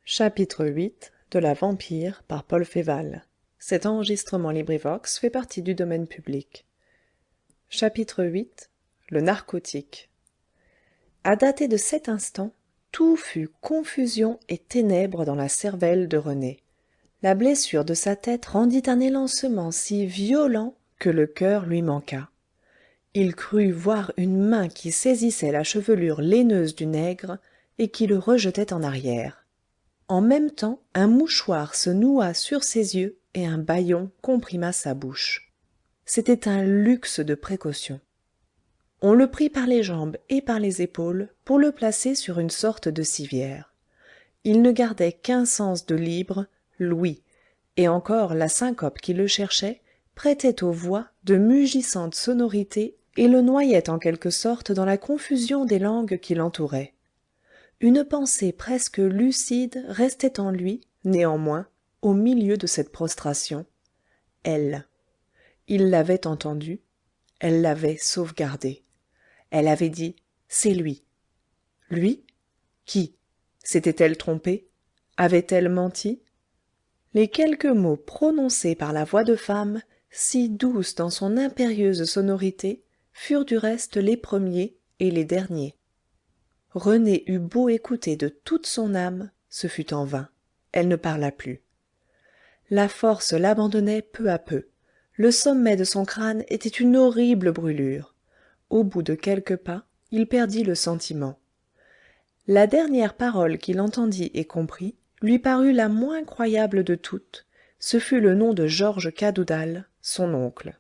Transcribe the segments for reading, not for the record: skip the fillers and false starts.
Chapitre VIII de la Vampire par Paul Féval. Chapitre VIII le narcotique. À dater de cet instant, tout fut confusion et ténèbres dans la cervelle de René. La blessure de sa tête rendit un élancement si violent que le cœur lui manqua. Il crut voir une main qui saisissait la chevelure laineuse du nègre et qui le rejetait en arrière. En même temps, un mouchoir se noua sur ses yeux et un bâillon comprima sa bouche. C'était un luxe de précaution. On le prit par les jambes et par les épaules pour le placer sur une sorte de civière. Il ne gardait qu'un sens de libre, l'ouïe, et encore la syncope qui le cherchait prêtait aux voix de mugissantes sonorités et le noyait en quelque sorte dans la confusion des langues qui l'entouraient. Une pensée presque lucide restait en lui, néanmoins, au milieu de cette prostration. Elle. Il l'avait entendue, elle l'avait sauvegardée. Elle avait dit « c'est lui ». Lui? Qui? S'était-elle trompée? Avait-elle menti? Les quelques mots prononcés par la voix de femme, si douce dans son impérieuse sonorité, furent du reste les premiers et les derniers. René eut beau écouter de toute son âme, ce fut en vain. Elle ne parla plus. La force l'abandonnait peu à peu. Le sommet de son crâne était une horrible brûlure. Au bout de quelques pas, il perdit le sentiment. La dernière parole qu'il entendit et comprit lui parut la moins croyable de toutes. Ce fut le nom de Georges Cadoudal, son oncle.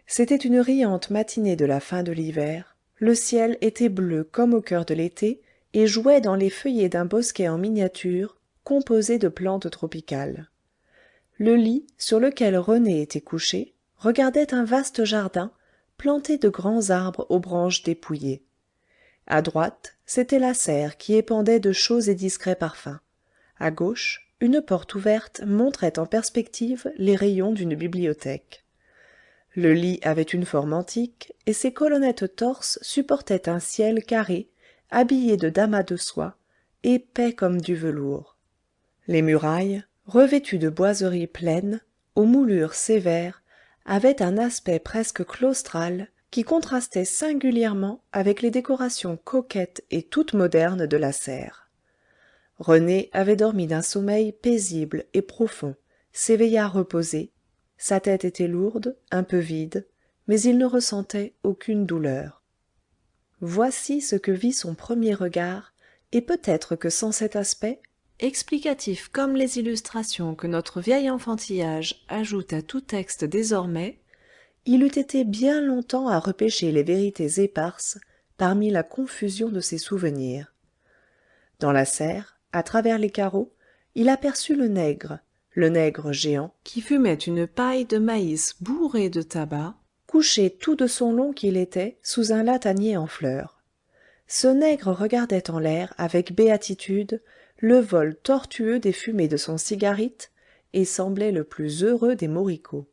C'était une riante matinée de la fin de l'hiver. Le ciel était bleu comme au cœur de l'été et jouait dans les feuillets d'un bosquet en miniature composé de plantes tropicales. Le lit sur lequel René était couché regardait un vaste jardin planté de grands arbres aux branches dépouillées. À droite, c'était la serre qui épandait de chauds et discrets parfums. À gauche, une porte ouverte montrait en perspective les rayons d'une bibliothèque. Le lit avait une forme antique, et ses colonnettes torses supportaient un ciel carré, habillé de damas de soie, épais comme du velours. Les murailles, revêtues de boiseries pleines, aux moulures sévères, avaient un aspect presque claustral qui contrastait singulièrement avec les décorations coquettes et toutes modernes de la serre. René avait dormi d'un sommeil paisible et profond, s'éveilla reposé. Sa tête était lourde, un peu vide, mais il ne ressentait aucune douleur. Voici ce que vit son premier regard, et peut-être que sans cet aspect, explicatif comme les illustrations que notre vieil enfantillage ajoute à tout texte désormais, il eût été bien longtemps à repêcher les vérités éparses parmi la confusion de ses souvenirs. Dans la serre, à travers les carreaux, il aperçut le nègre géant, qui fumait une paille de maïs bourrée de tabac, couché tout de son long qu'il était sous un latanier en fleurs. Ce nègre regardait en l'air avec béatitude le vol tortueux des fumées de son cigarite et semblait le plus heureux des moricaud.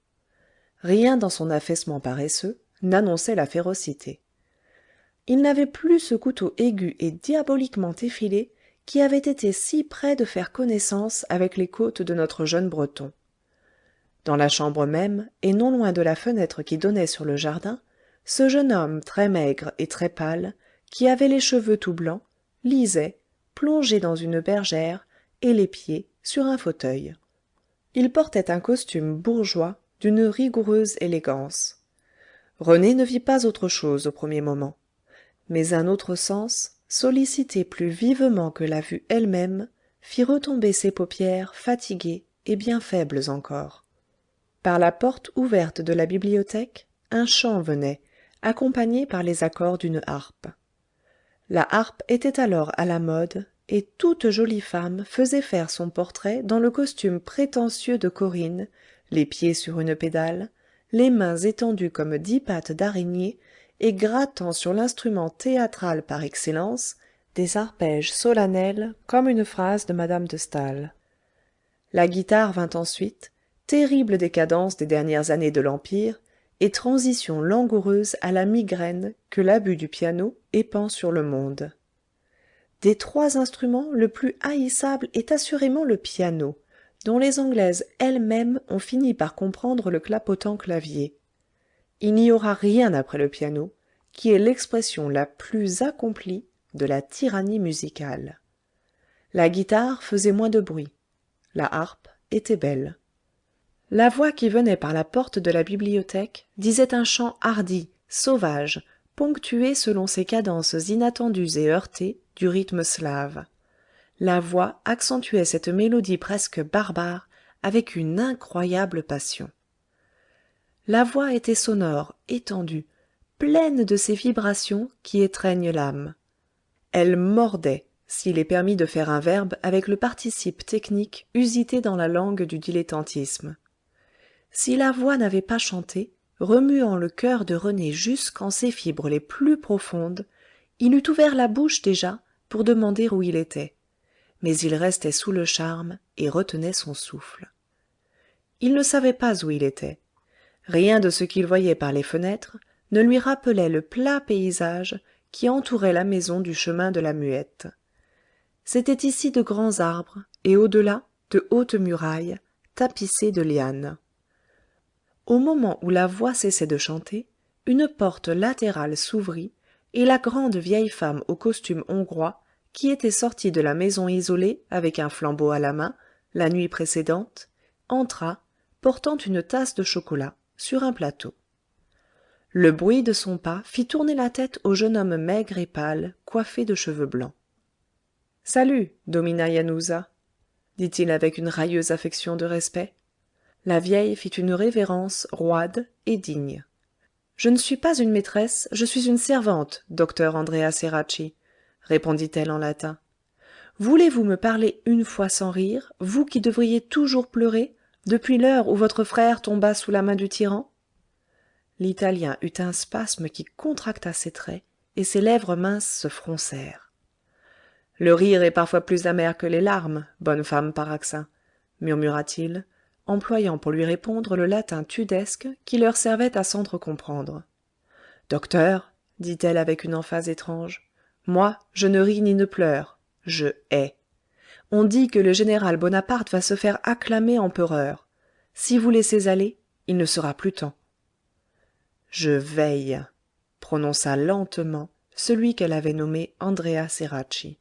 Rien dans son affaissement paresseux n'annonçait la férocité. Il n'avait plus ce couteau aigu et diaboliquement effilé qui avait été si près de faire connaissance avec les côtes de notre jeune Breton. Dans la chambre même, et non loin de la fenêtre qui donnait sur le jardin, ce jeune homme très maigre et très pâle, qui avait les cheveux tout blancs, lisait, plongé dans une bergère, et les pieds sur un fauteuil. Il portait un costume bourgeois d'une rigoureuse élégance. René ne vit pas autre chose au premier moment. Mais un autre sens, sollicité plus vivement que la vue elle-même, fit retomber ses paupières fatiguées et bien faibles encore. Par la porte ouverte de la bibliothèque, un chant venait, accompagné par les accords d'une harpe. La harpe était alors à la mode, et toute jolie femme faisait faire son portrait dans le costume prétentieux de Corinne, les pieds sur une pédale, les mains étendues comme 10 pattes d'araignée, et grattant sur l'instrument théâtral par excellence des arpèges solennels comme une phrase de madame de Staël. La guitare vint ensuite, terrible décadence des dernières années de l'Empire, et transition langoureuse à la migraine que l'abus du piano épand sur le monde. Des 3 instruments, le plus haïssable est assurément le piano, dont les Anglaises elles-mêmes ont fini par comprendre le clapotant clavier. Il n'y aura rien après le piano, qui est l'expression la plus accomplie de la tyrannie musicale. La guitare faisait moins de bruit. La harpe était belle. La voix qui venait par la porte de la bibliothèque disait un chant hardi, sauvage, ponctué selon ces cadences inattendues et heurtées du rythme slave. La voix accentuait cette mélodie presque barbare avec une incroyable passion. La voix était sonore, étendue, pleine de ces vibrations qui étreignent l'âme. Elle mordait, s'il est permis de faire un verbe avec le participe technique usité dans la langue du dilettantisme. Si la voix n'avait pas chanté, remuant le cœur de René jusqu'en ses fibres les plus profondes, il eût ouvert la bouche déjà pour demander où il était. Mais il restait sous le charme et retenait son souffle. Il ne savait pas où il était. Rien de ce qu'il voyait par les fenêtres ne lui rappelait le plat paysage qui entourait la maison du chemin de la Muette. C'étaient ici de grands arbres, et au-delà, de hautes murailles, tapissées de lianes. Au moment où la voix cessait de chanter, une porte latérale s'ouvrit, et la grande vieille femme au costume hongrois, qui était sortie de la maison isolée avec un flambeau à la main, la nuit précédente, entra, portant une tasse de chocolat, sur un plateau. Le bruit de son pas fit tourner la tête au jeune homme maigre et pâle, coiffé de cheveux blancs. « Salut, Domina Yanusza !» dit-il avec une railleuse affection de respect. La vieille fit une révérence roide et digne. « Je ne suis pas une maîtresse, je suis une servante, docteur Andrea Ceracchi, » répondit-elle en latin. « Voulez-vous me parler une fois sans rire, vous qui devriez toujours pleurer, depuis l'heure où votre frère tomba sous la main du tyran ?» L'italien eut un spasme qui contracta ses traits, et ses lèvres minces se froncèrent. « Le rire est parfois plus amer que les larmes, bonne femme Paraxin, » murmura-t-il, employant pour lui répondre le latin tudesque qui leur servait à s'entre-comprendre. « Docteur, dit-elle avec une emphase étrange, moi, je ne ris ni ne pleure, je hais. On dit que le général Bonaparte va se faire acclamer empereur. Si vous laissez aller, il ne sera plus temps. »« Je veille, » prononça lentement celui qu'elle avait nommé Andrea Ceracchi.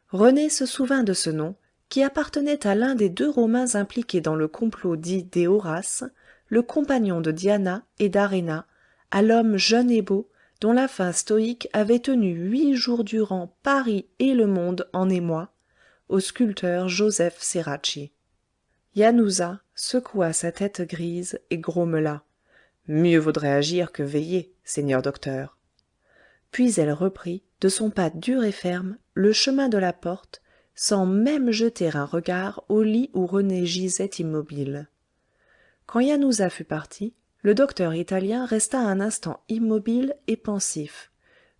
René se souvint de ce nom, qui appartenait à l'un des 2 Romains impliqués dans le complot dit des Horaces, le compagnon de Diana et d'Arena, à l'homme jeune et beau, dont la fin stoïque avait tenu 8 jours durant Paris et le monde en émoi, au sculpteur Joseph Ceracchi. Yanusza secoua sa tête grise et grommela. « Mieux vaudrait agir que veiller, seigneur docteur. » Puis elle reprit, de son pas dur et ferme, le chemin de la porte, sans même jeter un regard au lit où René gisait immobile. Quand Yanusza fut parti, le docteur italien resta un instant immobile et pensif,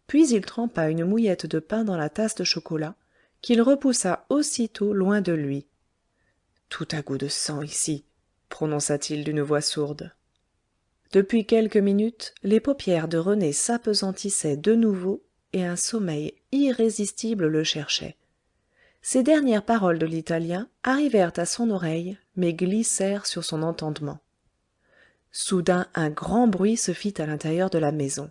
puis il trempa une mouillette de pain dans la tasse de chocolat, qu'il repoussa aussitôt loin de lui. « Tout a goût de sang ici, » prononça-t-il d'une voix sourde. Depuis quelques minutes, les paupières de René s'appesantissaient de nouveau, et un sommeil irrésistible le cherchait. Ces dernières paroles de l'italien arrivèrent à son oreille, mais glissèrent sur son entendement. Soudain un grand bruit se fit à l'intérieur de la maison.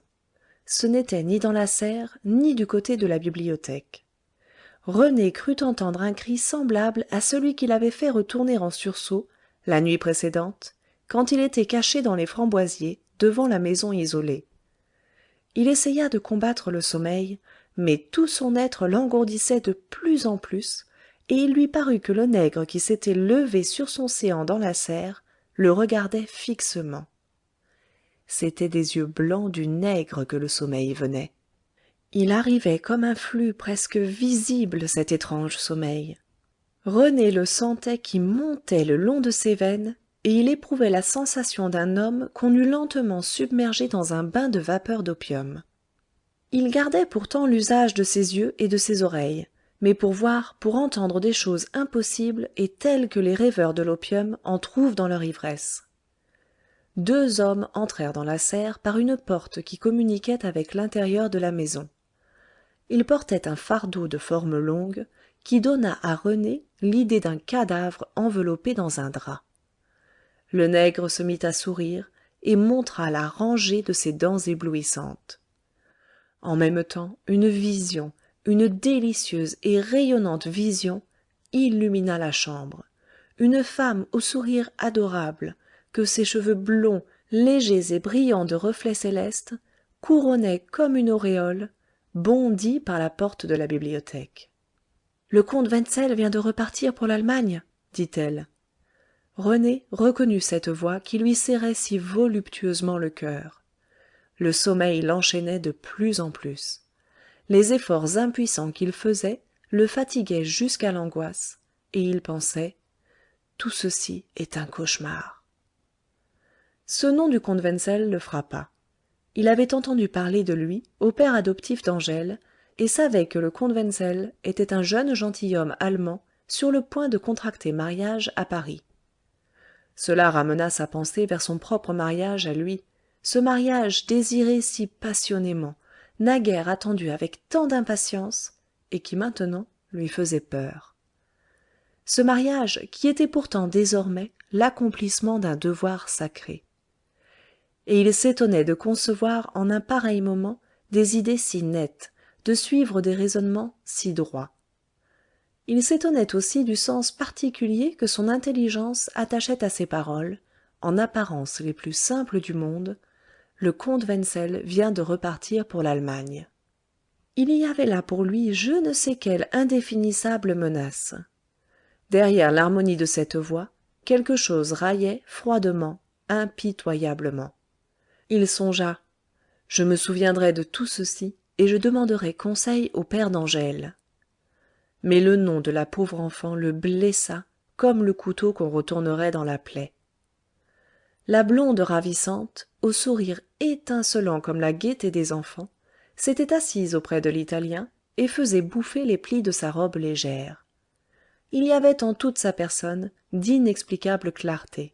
Ce n'était ni dans la serre, ni du côté de la bibliothèque. René crut entendre un cri semblable à celui qu'il avait fait retourner en sursaut, la nuit précédente, quand il était caché dans les framboisiers, devant la maison isolée. Il essaya de combattre le sommeil, mais tout son être l'engourdissait de plus en plus, et il lui parut que le nègre qui s'était levé sur son séant dans la serre le regardait fixement. C'étaient des yeux blancs du nègre que le sommeil venait. Il arrivait comme un flux presque visible, cet étrange sommeil. René le sentait qui montait le long de ses veines, et il éprouvait la sensation d'un homme qu'on eût lentement submergé dans un bain de vapeur d'opium. Il gardait pourtant l'usage de ses yeux et de ses oreilles, mais pour voir, pour entendre des choses impossibles et telles que les rêveurs de l'opium en trouvent dans leur ivresse. 2 hommes entrèrent dans la serre par une porte qui communiquait avec l'intérieur de la maison. il portait un fardeau de forme longue qui donna à René l'idée d'un cadavre enveloppé dans un drap. Le nègre se mit à sourire et montra la rangée de ses dents éblouissantes. En même temps, une délicieuse et rayonnante vision, illumina la chambre. Une femme au sourire adorable, que ses cheveux blonds, légers et brillants de reflets célestes, couronnaient comme une auréole, bondit par la porte de la bibliothèque. « Le comte Wenzel vient de repartir pour l'Allemagne, » dit-elle. René reconnut cette voix qui lui serrait si voluptueusement le cœur. Le sommeil l'enchaînait de plus en plus. Les efforts impuissants qu'il faisait le fatiguaient jusqu'à l'angoisse, et il pensait « Tout ceci est un cauchemar ». Ce nom du comte Wenzel le frappa. Il avait entendu parler de lui au père adoptif d'Angèle, et savait que le comte Wenzel était un jeune gentilhomme allemand sur le point de contracter mariage à Paris. Cela ramena sa pensée vers son propre mariage à lui, ce mariage désiré si passionnément, naguère attendu avec tant d'impatience, et qui maintenant lui faisait peur. Ce mariage qui était pourtant désormais l'accomplissement d'un devoir sacré. Et il s'étonnait de concevoir en un pareil moment des idées si nettes, de suivre des raisonnements si droits. Il s'étonnait aussi du sens particulier que son intelligence attachait à ces paroles, en apparence les plus simples du monde. Le comte Wenzel vient de repartir pour l'Allemagne. Il y avait là pour lui je ne sais quelle indéfinissable menace. Derrière l'harmonie de cette voix, quelque chose raillait froidement, impitoyablement. Il songea « Je me souviendrai de tout ceci et je demanderai conseil au père d'Angèle. » Mais le nom de la pauvre enfant le blessa comme le couteau qu'on retournerait dans la plaie. La blonde ravissante, au sourire étincelant comme la gaieté des enfants, s'était assise auprès de l'Italien et faisait bouffer les plis de sa robe légère. Il y avait en toute sa personne d'inexplicables clartés.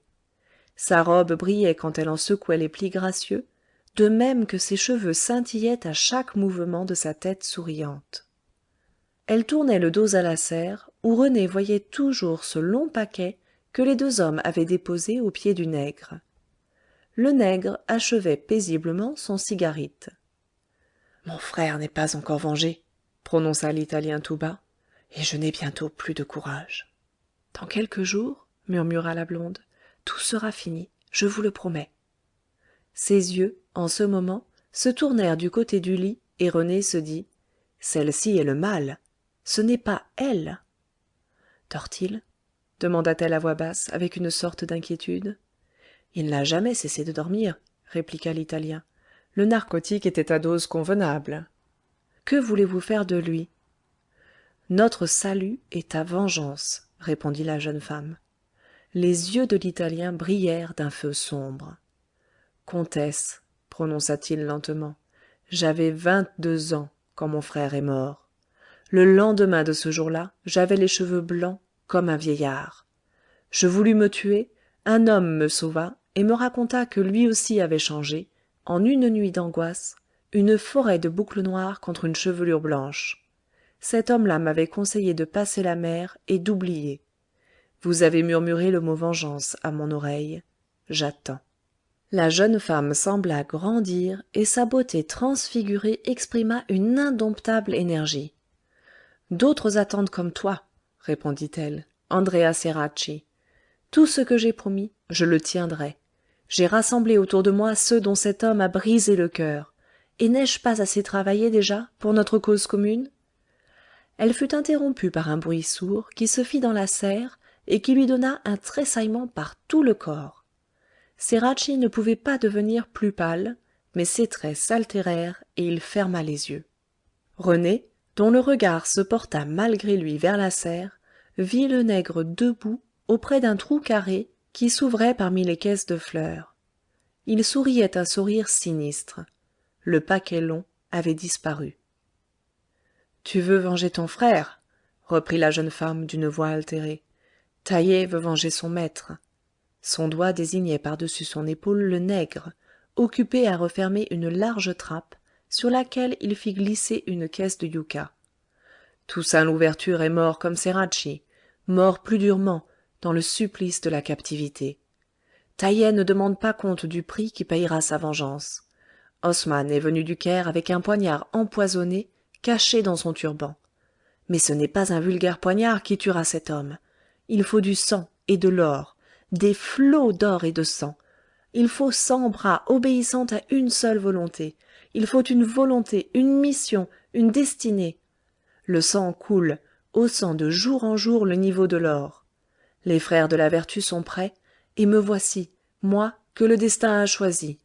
Sa robe brillait quand elle en secouait les plis gracieux, de même que ses cheveux scintillaient à chaque mouvement de sa tête souriante. Elle tournait le dos à la serre, où René voyait toujours ce long paquet que les deux hommes avaient déposé au pied du nègre. Le nègre achevait paisiblement son cigarite. « Mon frère n'est pas encore vengé, » prononça l'Italien tout bas, « et je n'ai bientôt plus de courage. »« Dans quelques jours, » murmura la blonde, « tout sera fini, je vous le promets. » Ses yeux, en ce moment, se tournèrent du côté du lit, et René se dit « Celle-ci est le mal. Ce n'est pas elle. » « Dort-il » demanda-t-elle à voix basse, avec une sorte d'inquiétude. « Il n'a jamais cessé de dormir, » répliqua l'Italien. « Le narcotique était à dose convenable. »« Que voulez-vous faire de lui ?»« Notre salut est ta vengeance, » répondit la jeune femme. Les yeux de l'Italien brillèrent d'un feu sombre. « Comtesse, » prononça-t-il lentement, « j'avais 22 ans quand mon frère est mort. Le lendemain de ce jour-là, j'avais les cheveux blancs comme un vieillard. Je voulus me tuer, un homme me sauva et me raconta que lui aussi avait changé, en une nuit d'angoisse, une forêt de boucles noires contre une chevelure blanche. Cet homme-là m'avait conseillé de passer la mer et d'oublier. Vous avez murmuré le mot vengeance à mon oreille. J'attends. » La jeune femme sembla grandir et sa beauté transfigurée exprima une indomptable énergie. « D'autres attendent comme toi, » répondit-elle, « Andrea Ceracchi. Tout ce que j'ai promis, je le tiendrai. J'ai rassemblé autour de moi ceux dont cet homme a brisé le cœur. Et n'ai-je pas assez travaillé déjà pour notre cause commune ?» Elle fut interrompue par un bruit sourd qui se fit dans la serre et qui lui donna un tressaillement par tout le corps. Ceracchi ne pouvait pas devenir plus pâle, mais ses traits s'altérèrent et il ferma les yeux. René, dont le regard se porta malgré lui vers la serre, vit le nègre debout auprès d'un trou carré qui s'ouvrait parmi les caisses de fleurs. Il souriait un sourire sinistre. Le paquet long avait disparu. « Tu veux venger ton frère ?» reprit la jeune femme d'une voix altérée. « Taïeh veut venger son maître. » Son doigt désignait par-dessus son épaule le nègre, occupé à refermer une large trappe, sur laquelle il fit glisser une caisse de yucca. Toussaint Louverture est mort comme Ceracchi, mort plus durement, dans le supplice de la captivité. Taïeh ne demande pas compte du prix qui payera sa vengeance. Osman est venu du Caire avec un poignard empoisonné, caché dans son turban. Mais ce n'est pas un vulgaire poignard qui tuera cet homme. Il faut du sang et de l'or, des flots d'or et de sang. Il faut 100 bras obéissant à une seule volonté. Il faut une volonté, une mission, une destinée. Le sang coule, haussant de jour en jour le niveau de l'or. Les frères de la vertu sont prêts, et me voici, moi, que le destin a choisi.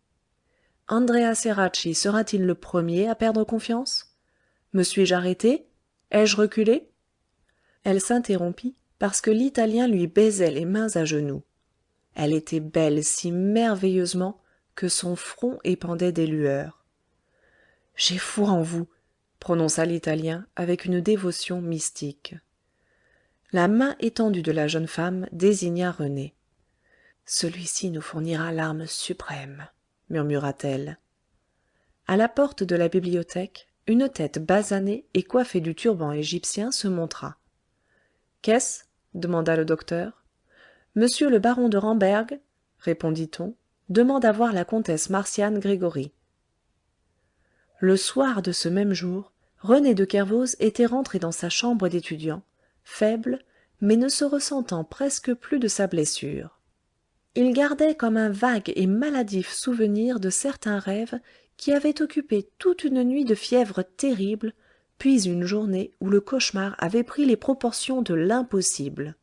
Andrea Ceracchi sera-t-il le premier à perdre confiance? Me suis-je arrêté? Ai-je reculé? Elle s'interrompit parce que l'Italien lui baisait les mains à genoux. Elle était belle si merveilleusement que son front épandait des lueurs. « J'ai foi en vous » prononça l'Italien avec une dévotion mystique. La main étendue de la jeune femme désigna René. « Celui-ci nous fournira l'arme suprême » murmura-t-elle. À la porte de la bibliothèque, une tête basanée et coiffée du turban égyptien se montra. « Qu'est-ce ? demanda le docteur. « Monsieur le baron de Ramberg, répondit-on, demande à voir la comtesse Marcian Gregoryi. » Le soir de ce même jour, René de Kervoz était rentré dans sa chambre d'étudiant, faible, mais ne se ressentant presque plus de sa blessure. Il gardait comme un vague et maladif souvenir de certains rêves qui avaient occupé toute une nuit de fièvre terrible, puis une journée où le cauchemar avait pris les proportions de l'impossible.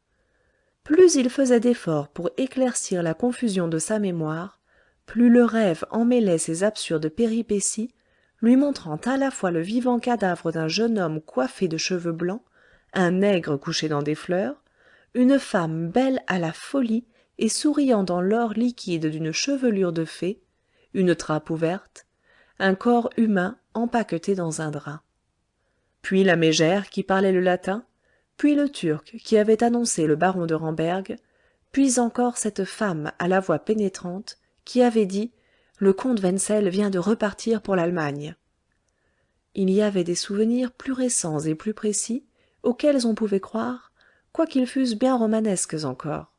Plus il faisait d'efforts pour éclaircir la confusion de sa mémoire, plus le rêve emmêlait ses absurdes péripéties, lui montrant à la fois le vivant cadavre d'un jeune homme coiffé de cheveux blancs, un nègre couché dans des fleurs, une femme belle à la folie et souriant dans l'or liquide d'une chevelure de fée, une trappe ouverte, un corps humain empaqueté dans un drap. Puis la mégère qui parlait le latin, puis le turc qui avait annoncé le baron de Ramberg, puis encore cette femme à la voix pénétrante qui avait dit « Le comte Wenzel vient de repartir pour l'Allemagne ». Il y avait des souvenirs plus récents et plus précis, auxquels on pouvait croire, quoiqu'ils fussent bien romanesques encore.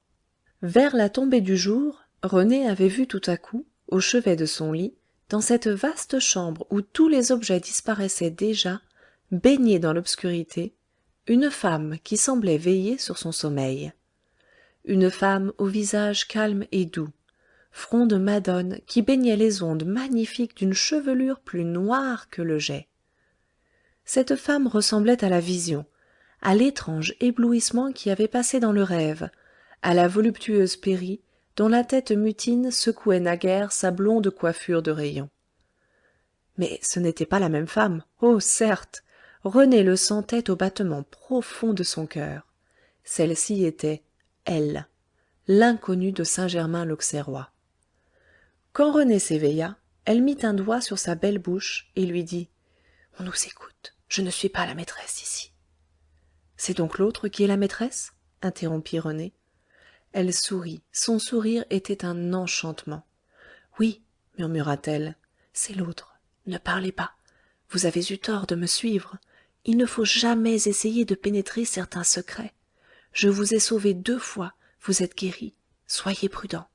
Vers la tombée du jour, René avait vu tout à coup, au chevet de son lit, dans cette vaste chambre où tous les objets disparaissaient déjà, baignés dans l'obscurité, une femme qui semblait veiller sur son sommeil. Une femme au visage calme et doux, front de madone qui baignait les ondes magnifiques d'une chevelure plus noire que le jais. Cette femme ressemblait à la vision, à l'étrange éblouissement qui avait passé dans le rêve, à la voluptueuse Péri, dont la tête mutine secouait naguère sa blonde coiffure de rayons. Mais ce n'était pas la même femme, oh certes! René le sentait au battement profond de son cœur. Celle-ci était elle, l'inconnue de Saint-Germain-l'Auxerrois. Quand René s'éveilla, elle mit un doigt sur sa belle bouche et lui dit « On nous écoute, je ne suis pas la maîtresse ici. » « C'est donc l'autre qui est la maîtresse ?» interrompit René. Elle sourit, son sourire était un enchantement. « Oui, murmura-t-elle, c'est l'autre. Ne parlez pas. Vous avez eu tort de me suivre. Il ne faut jamais essayer de pénétrer certains secrets. Je vous ai sauvé 2 fois, vous êtes guéri. Soyez prudent. »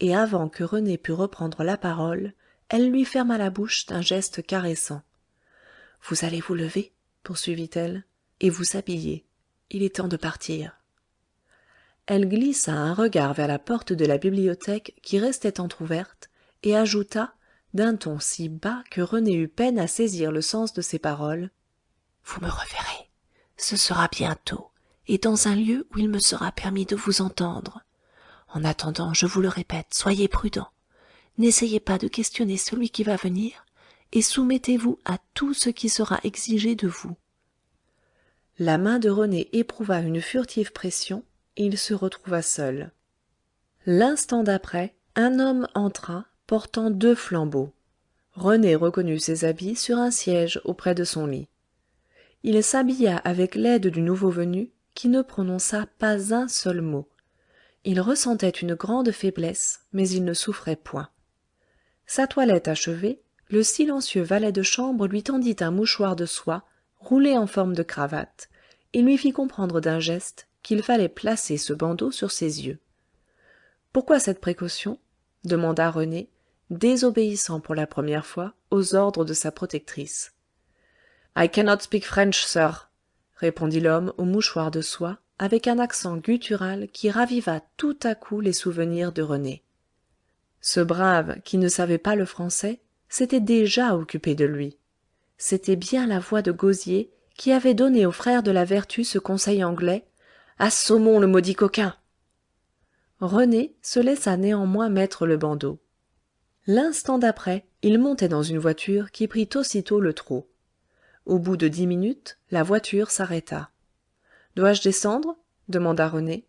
Et avant que René pût reprendre la parole, elle lui ferma la bouche d'un geste caressant. « Vous allez vous lever, poursuivit-elle, et vous habiller. Il est temps de partir. » Elle glissa un regard vers la porte de la bibliothèque qui restait entr'ouverte et ajouta, d'un ton si bas que René eut peine à saisir le sens de ses paroles. « Vous me reverrez. Ce sera bientôt, et dans un lieu où il me sera permis de vous entendre. En attendant, je vous le répète, soyez prudent. N'essayez pas de questionner celui qui va venir, et soumettez-vous à tout ce qui sera exigé de vous. » La main de René éprouva une furtive pression, et il se retrouva seul. L'instant d'après, un homme entra, portant 2 flambeaux. René reconnut ses habits sur un siège auprès de son lit. Il s'habilla avec l'aide du nouveau venu, qui ne prononça pas un seul mot. Il ressentait une grande faiblesse, mais il ne souffrait point. Sa toilette achevée, le silencieux valet de chambre lui tendit un mouchoir de soie roulé en forme de cravate et lui fit comprendre d'un geste qu'il fallait placer ce bandeau sur ses yeux. Pourquoi cette précaution? Demanda René, désobéissant pour la première fois aux ordres de sa protectrice. I cannot speak French, sir, répondit l'homme au mouchoir de soie avec un accent guttural qui raviva tout à coup les souvenirs de René. Ce brave, qui ne savait pas le français, s'était déjà occupé de lui. C'était bien la voix de Gosier qui avait donné aux frères de la Vertu ce conseil anglais: assommons le maudit coquin. René se laissa néanmoins mettre le bandeau. L'instant d'après, il montait dans une voiture qui prit aussitôt le trot. Au bout de 10 minutes, la voiture s'arrêta. Dois-je descendre? Demanda René.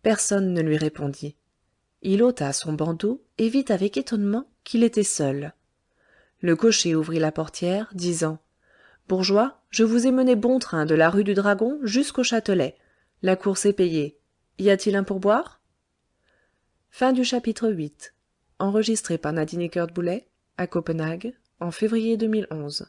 Personne ne lui répondit. Il ôta son bandeau et vit avec étonnement qu'il était seul. Le cocher ouvrit la portière, disant: Bourgeois, je vous ai mené bon train de la rue du Dragon jusqu'au Châtelet. La course est payée. Y a-t-il un pourboire? Fin du chapitre 8. Enregistré par Nadine Ekert-Boulet à Copenhague en février 2011.